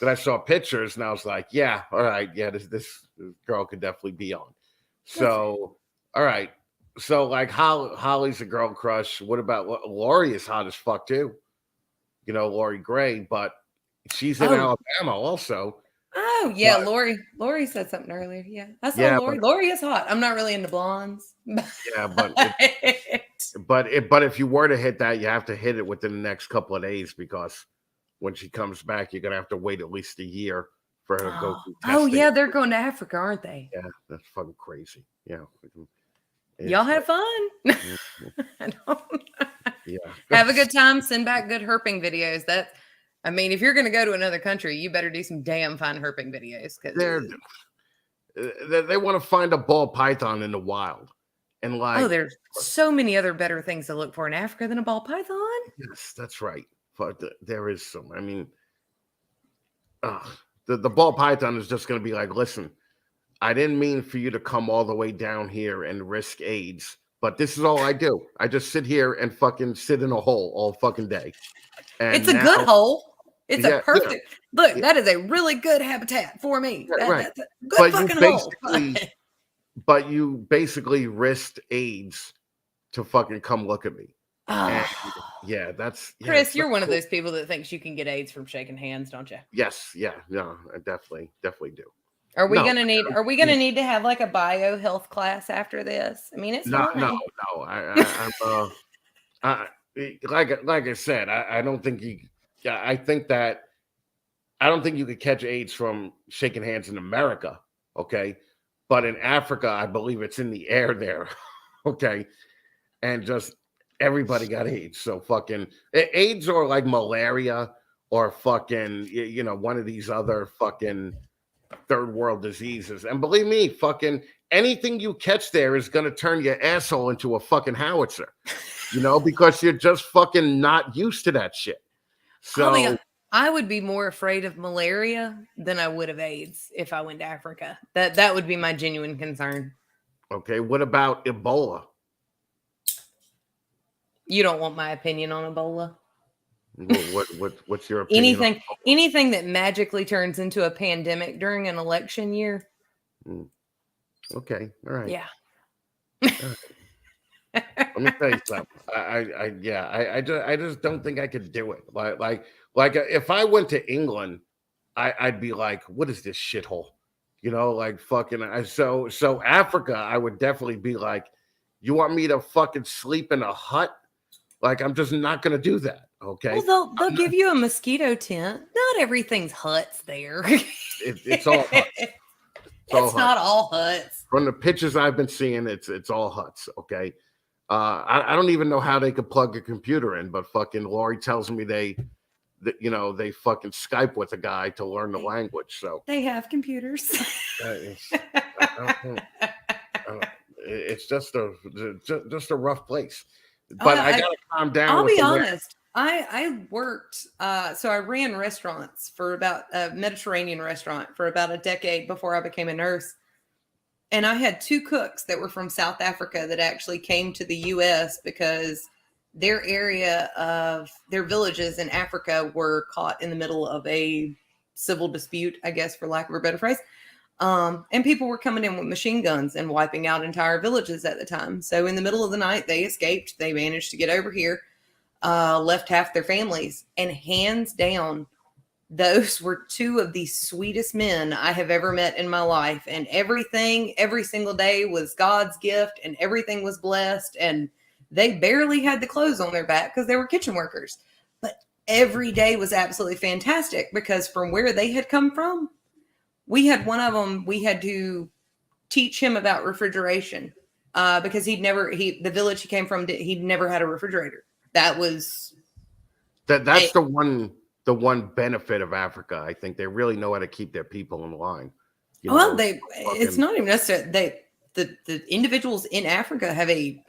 S1: I saw pictures and I was like, yeah, all right, yeah, this girl could definitely be on. So, all right. So like Holly's a girl crush. What about Lori is hot as fuck too. Lori Gray, but she's in Alabama also.
S2: Oh yeah, but, Lori said something earlier. Yeah, I saw Lori. Lori is hot. I'm not really into blondes.
S1: Yeah, but if you were to hit that, you have to hit it within the next couple of days because when she comes back, you're gonna have to wait at least a year for her to go through testing.
S2: Oh yeah, they're going to Africa, aren't they?
S1: Yeah, that's fucking crazy. Yeah.
S2: Y'all have fun. Yeah. Have a good time. Send back good herping videos. I mean, if you're going to go to another country, you better do some damn fine herping videos.
S1: They want to find a ball python in the wild. And
S2: there's so many other better things to look for in Africa than a ball python.
S1: Yes, that's right. But there is some. I mean, the ball python is just going to be like, listen, I didn't mean for you to come all the way down here and risk AIDS, but this is all I do. I just sit here and fucking sit in a hole all fucking day. And
S2: it's a good hole. It's a perfect look. Yeah. That is a really good habitat for me.
S1: Right.
S2: That's a good fucking hole.
S1: But you basically risked AIDS to fucking come look at me. And
S2: Oh,
S1: yeah,
S2: Chris,
S1: it's not
S2: you're one of
S1: cool.
S2: those people that thinks you can get AIDS from shaking hands, don't you?
S1: Yes, yeah, no, I definitely do.
S2: Are we
S1: No,
S2: gonna need?
S1: I
S2: Are we
S1: don't.
S2: gonna need to have like a bio health class after this? I mean, it's
S1: No, no,
S2: fine.
S1: no. I'm I, like I said, I don't think you. Yeah, I think that I don't think you could catch AIDS from shaking hands in America. Okay, but in Africa, I believe it's in the air there. Okay, and just everybody got AIDS. So fucking AIDS or like malaria or fucking one of these other fucking third world diseases. And believe me, fucking anything you catch there is gonna turn your asshole into a fucking howitzer, because you're just fucking not used to that shit.
S2: I'll be.
S1: So,
S2: I would be more afraid of malaria than I would of AIDS if I went to Africa. That would be my genuine concern.
S1: okay, what about Ebola?
S2: You don't want my opinion on Ebola.
S1: What's your opinion
S2: Anything, anything that magically turns into a pandemic during an election year.
S1: on? Okay, all right.
S2: Yeah.
S1: All right. Let me tell you something. Yeah, I just don't think I could do it. If I went to England, I'd be like, what is this shithole? Like fucking. So Africa, I would definitely be like, you want me to fucking sleep in a hut? Like I'm just not gonna do that.
S2: Well,
S1: Okay,
S2: they'll give you a mosquito tent. Not everything's huts there.
S1: it's all huts. It's all
S2: It's not
S1: huts.
S2: all huts.
S1: From the pictures I've been seeing, it's all huts. Okay. I don't even know how they could plug a computer in, but fucking Lori tells me they fucking Skype with a guy to learn the language. So
S2: They have computers.
S1: it's I don't- it's just a rough place. But I
S2: I,
S1: gotta calm down
S2: I'll
S1: with
S2: be
S1: the way.
S2: honest. I worked, so I ran restaurants for about a Mediterranean restaurant for about a decade before I became a nurse. And I had two cooks that were from South Africa that actually came to the US because their area of their villages in Africa were caught in the middle of a civil dispute, I guess, for lack of a better phrase. And people were coming in with machine guns and wiping out entire villages at the time. So in the middle of the night, they escaped. They managed to get over here, left half their families, and hands down, those were two of the sweetest men I have ever met in my life. And everything, every single day was God's gift and everything was blessed. And they barely had the clothes on their back because they were kitchen workers. But every day was absolutely fantastic because from where they had come from, we had one of them, we had to teach him about refrigeration because the village he came from, he'd never had a refrigerator. That was
S1: That's
S2: a,
S1: the one benefit of Africa. I think they really know how to keep their people in line.
S2: well,
S1: So
S2: it's
S1: fucking
S2: not even necessary. The individuals in Africa have a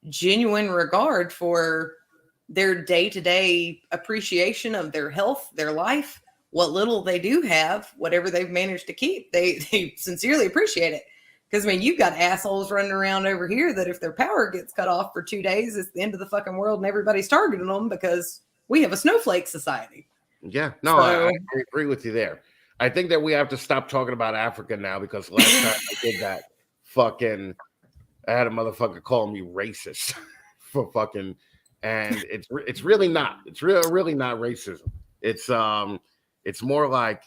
S2: genuine regard for their day-to-day appreciation of their health, their life, what little they do have, whatever they've managed to keep, they sincerely appreciate it. Because I mean, you've got assholes running around over here that if their power gets cut off for 2 days, it's the end of the fucking world, and everybody's targeting them because we have a snowflake society.
S1: yeah, no, I
S2: So,
S1: agree with you there. I think that we have to stop talking about Africa now because last time I did that, fucking, I had a motherfucker calling me racist for fucking, and it's really not. It's really not racism. It's more like,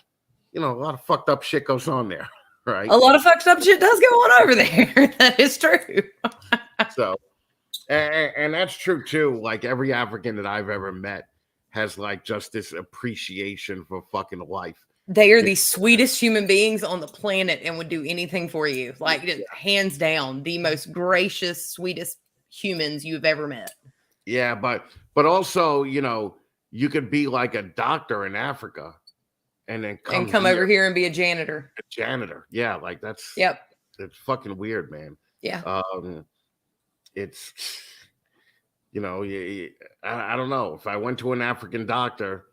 S1: a lot of fucked up shit goes on there,
S2: a
S1: right?
S2: lot of fucked up shit does go on over there. That is true.
S1: So, and that's true too. Like every African that I've ever met has like just this appreciation for fucking life.
S2: They are
S1: You
S2: the sweetest human beings on the planet and would do anything for you. Like, just hands down, the most gracious, sweetest humans you've ever met.
S1: Yeah, but also, you could be like a doctor in Africa and then
S2: And
S1: come
S2: come over
S1: here
S2: here and be a janitor.
S1: a janitor. Yeah, like
S2: Yep.
S1: it's fucking weird, man.
S2: Yeah.
S1: It's I don't know. If I went to an African doctor,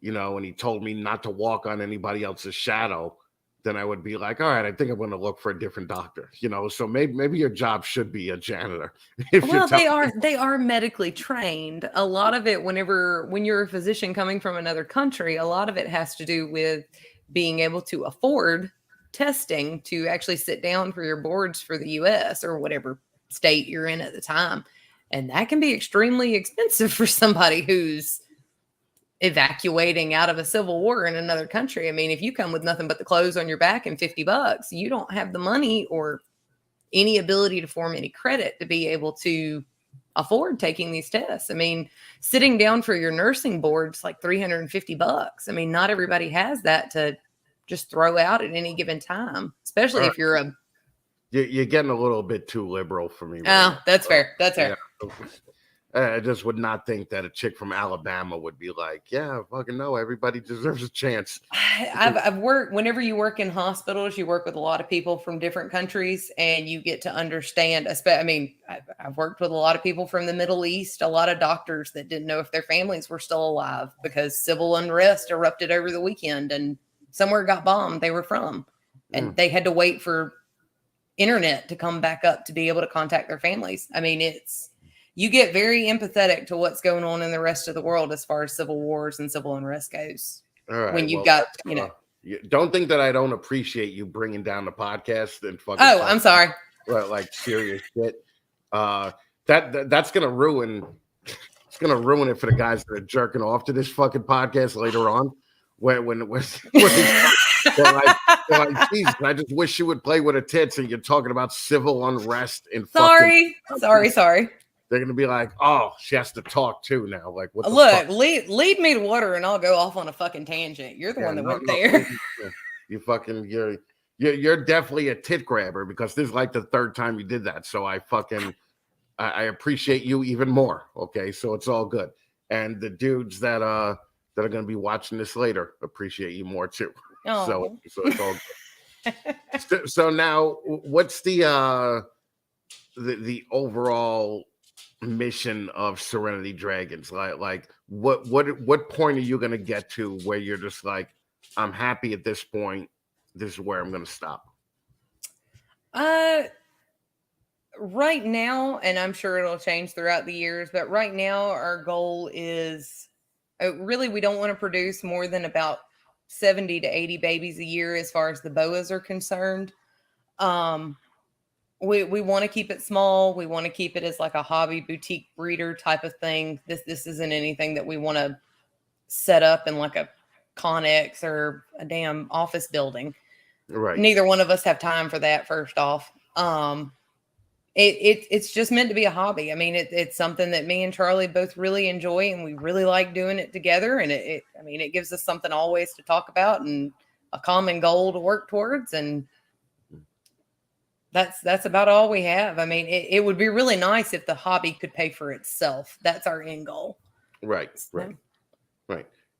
S1: and he told me not to walk on anybody else's shadow, then I would be like, all right, I think I'm going to look for a different doctor. So maybe your job should be a janitor if you're
S2: Well,
S1: telling me.
S2: they are medically trained. A lot of it, when you're a physician coming from another country, a lot of it has to do with being able to afford testing to actually sit down for your boards for the US or whatever state you're in at the time. And that can be extremely expensive for somebody who's evacuating out of a civil war in another country. I mean, if you come with nothing but the clothes on your back and $50, you don't have the money or any ability to form any credit to be able to afford taking these tests. I mean, sitting down for your nursing board's like $350. I mean, not everybody has that to just throw out at any given time, especially
S1: All
S2: if you're a
S1: You're getting a little bit too liberal for me right
S2: oh,
S1: now.
S2: that's fair. That's
S1: Yeah.
S2: fair.
S1: I just would not think that a chick from Alabama would be like, yeah, fucking no, everybody deserves a chance.
S2: I've worked, whenever you work in hospitals, you work with a lot of people from different countries and you get to understand. I mean, I've worked with a lot of people from the Middle East, a lot of doctors that didn't know if their families were still alive because civil unrest erupted over the weekend and somewhere got bombed they were from. And they had to wait for internet to come back up to be able to contact their families. I mean, you get very empathetic to what's going on in the rest of the world as far as civil wars and civil unrest goes.
S1: All right.
S2: When you've got,
S1: don't think that I don't appreciate you bringing down the podcast and fucking.
S2: Oh, I'm sorry.
S1: Like serious shit. That's gonna ruin. It's gonna ruin it for the guys that are jerking off to this fucking podcast later on. When they're like, Jesus, I just wish you would play with her tits and you're talking about civil unrest and
S2: sorry.
S1: They're gonna be like, oh, she has to talk too now. Like, what the
S2: Look,
S1: fuck?
S2: lead me to water and I'll go off on a fucking tangent. You're the one that went there.
S1: You're definitely a tit grabber because this is like the third time you did that. So I appreciate you even more. Okay, so it's all good. And the dudes that are gonna be watching this later appreciate you more too. So it's all good. So now, what's the overall mission of Serenity Dragons? Like what point are you gonna get to where you're just like, I'm happy at this point, this is where I'm gonna stop?
S2: Right now, and I'm sure it'll change throughout the years, but right now our goal is really, we don't want to produce more than about 70 to 80 babies a year as far as the boas are concerned. We want to keep it small. We want to keep it as like a hobby boutique breeder type of thing. This isn't anything that we want to set up in like a Connex or a damn office building.
S1: Right.
S2: Neither one of us have time for that, first off. It's just meant to be a hobby. I mean, it's something that me and Charlie both really enjoy, and we really like doing it together. And it gives us something always to talk about and a common goal to work towards. And that's about all we have. I mean, it would be really nice if the hobby could pay for itself. That's our end goal.
S1: Right.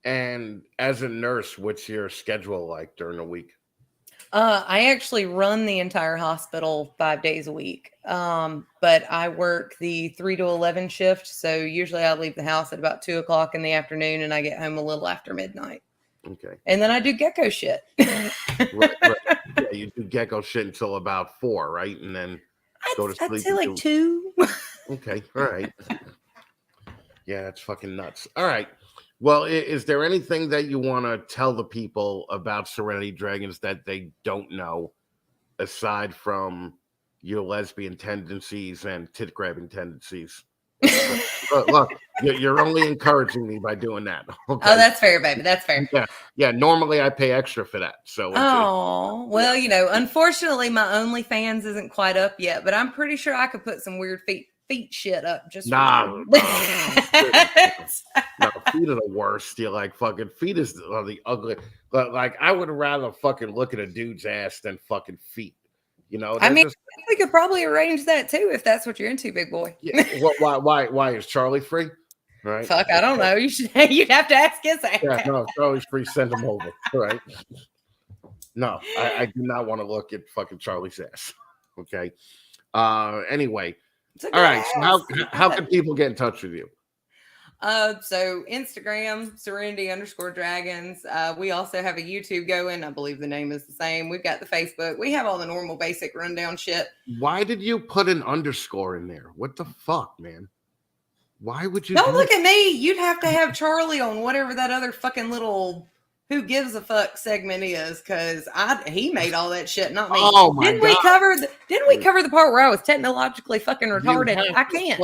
S1: And as a nurse, what's your schedule like during the week?
S2: I actually run the entire hospital 5 days a week. But I work the 3 to 11 shift. So usually I leave the house at about 2:00 in the afternoon and I get home a little after midnight.
S1: Okay.
S2: And then I do gecko shit.
S1: right. Yeah, you do gecko shit until about 4, right? And then go to sleep.
S2: I'd say like 2.
S1: Okay. All right. Yeah, that's fucking nuts. All right. Well, is there anything that you want to tell the people about Serenity Dragons that they don't know, aside from your lesbian tendencies and tit grabbing tendencies? Look, you're only encouraging me by doing that. Okay?
S2: Oh, that's fair, baby. That's fair.
S1: Yeah. Normally I pay extra for that. So
S2: well, unfortunately, my OnlyFans isn't quite up yet, but I'm pretty sure I could put some weird feet shit up. Just
S1: no, feet are the worst. You're like, fucking feet is the ugly. But like, I would rather fucking look at a dude's ass than fucking feet.
S2: I mean, we could probably arrange that too if that's what you're into, big boy.
S1: Yeah. Why is Charlie free? Right?
S2: Fuck, I don't know. You'd have to ask his ass.
S1: Yeah, no, if Charlie's free. Send him over. Right? No, I do not want to look at fucking Charlie's ass. Okay. Anyway. All right. So how can people get in touch with you?
S2: So Instagram, Serenity_Dragons. We also have a YouTube going. I believe the name is the same. We've got the Facebook. We have all the normal basic rundown shit.
S1: Why did you put an underscore in there? What the fuck, man? Why would you?
S2: Don't look at me. You'd have to have Charlie on whatever that other fucking little who gives a fuck segment is, because he made all that shit, not me.
S1: Oh my God.
S2: Didn't we cover the part where I was technologically fucking retarded? I can't.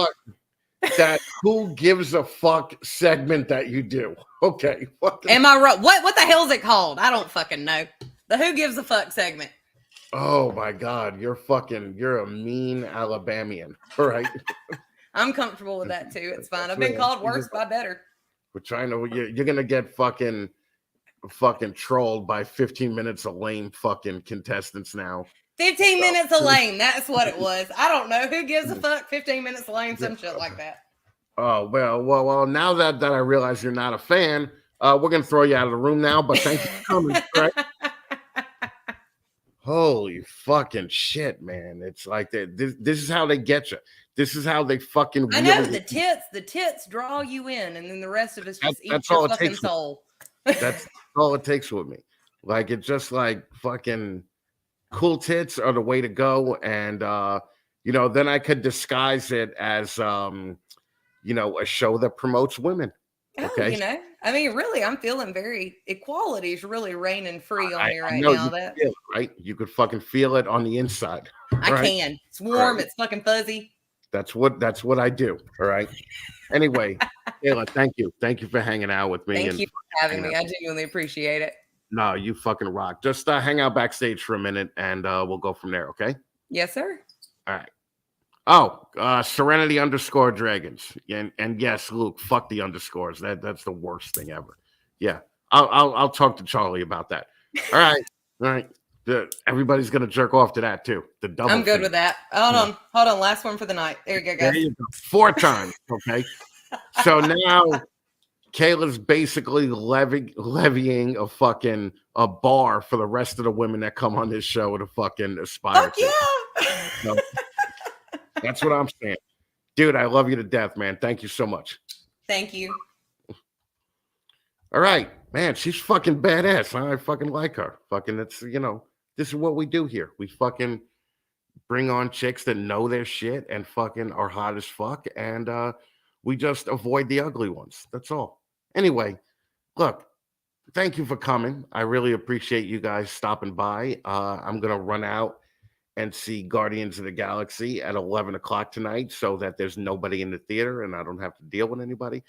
S1: that who gives a fuck segment that you do. Okay. Fucking,
S2: Am I right? What the hell is it called? I don't fucking know. The Who Gives a Fuck segment.
S1: oh my God. You're a mean Alabamian. All right.
S2: I'm comfortable with that too. It's fine.
S1: That's
S2: I've been
S1: what
S2: called worse by better.
S1: we're trying to, you're going to get fucking trolled by 15 minutes of lame fucking contestants now.
S2: 15 minutes of lame. That's what it was. I don't know. Who gives a fuck? 15 minutes of lame, some shit like that.
S1: Oh, well, now that I realize you're not a fan, we're going to throw you out of the room now, but thank you for coming. Right? Holy fucking shit, man. It's like this is how they get you. This is how they fucking
S2: I know the tits draw you in, and then the rest of us just eat your fucking soul.
S1: That's all it takes with me. Like, it's just like fucking cool tits are the way to go. And then I could disguise it as a show that promotes women. Okay.
S2: I mean, really, I'm feeling equality is really reigning free on me right
S1: know
S2: now.
S1: you
S2: That
S1: feel it, right? You could fucking feel it on the inside.
S2: I
S1: right?
S2: can. It's warm.
S1: Right.
S2: It's fucking fuzzy.
S1: That's what I do. All right. Anyway, Kayla, thank you. Thank you for hanging out with me.
S2: Thank you for having me. I genuinely appreciate it.
S1: No, you fucking rock. Just hang out backstage for a minute and we'll go from there. Okay.
S2: Yes, sir.
S1: All right. Oh, Serenity _Dragons. And yes, Luke, fuck the underscores. That's the worst thing ever. Yeah. I'll talk to Charlie about that. All right. All right. Everybody's gonna jerk off to that too. The double.
S2: I'm good with that. Hold on. Last one for the night. There you go, guys.
S1: There you go. 4 times. Okay. So now Kayla's basically levying a bar for the rest of the women that come on this show to fucking aspire
S2: Fuck
S1: to.
S2: Yeah.
S1: So, that's what I'm saying. Dude, I love you to death, man. Thank you so much.
S2: Thank you.
S1: All right, man. She's fucking badass. I fucking like her. Fucking, it's, this is what we do here. We fucking bring on chicks that know their shit and fucking are hot as fuck. And we just avoid the ugly ones. That's all. Anyway, look, thank you for coming. I really appreciate you guys stopping by. I'm going to run out and see Guardians of the Galaxy at 11 o'clock tonight so that there's nobody in the theater and I don't have to deal with anybody.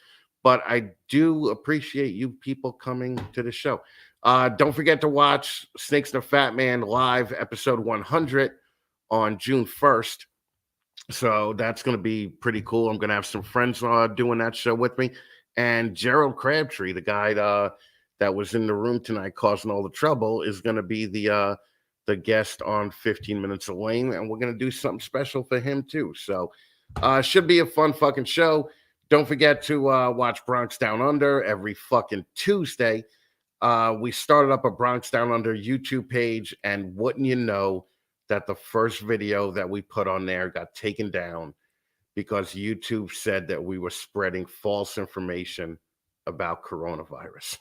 S1: But I do appreciate you people coming to the show. Don't forget to watch Snakes and the Fat Man live episode 100 on June 1st. So that's going to be pretty cool. I'm going to have some friends doing that show with me. And Gerald Crabtree, the guy that was in the room tonight causing all the trouble, is going to be the guest on 15 Minutes of Lame, and we're going to do something special for him too. So should be a fun fucking show. Don't forget to watch Bronx Down Under every fucking Tuesday. We started up a Bronx Down Under YouTube page, and wouldn't you know that the first video that we put on there got taken down because YouTube said that we were spreading false information about coronavirus.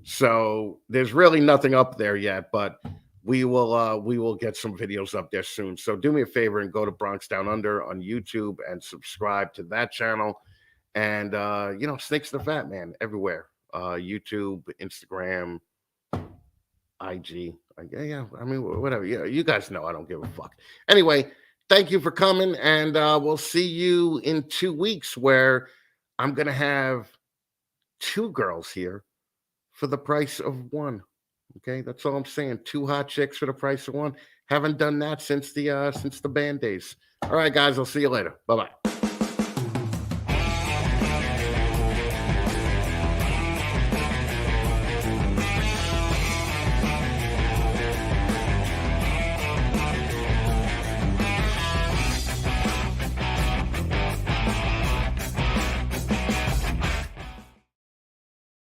S1: So there's really nothing up there yet, but we will get some videos up there soon. So do me a favor and go to Bronx Down Under on YouTube and subscribe to that channel. And Snakes the Fat Man everywhere. YouTube, Instagram, IG. Yeah. I mean, whatever. Yeah, you guys know I don't give a fuck. Anyway, thank you for coming, and we'll see you in 2 weeks where I'm gonna have 2 girls here for the price of 1. Okay, that's all I'm saying. 2 hot chicks for the price of 1. Haven't done that since the band days. All right, guys, I'll see you later. Bye-bye.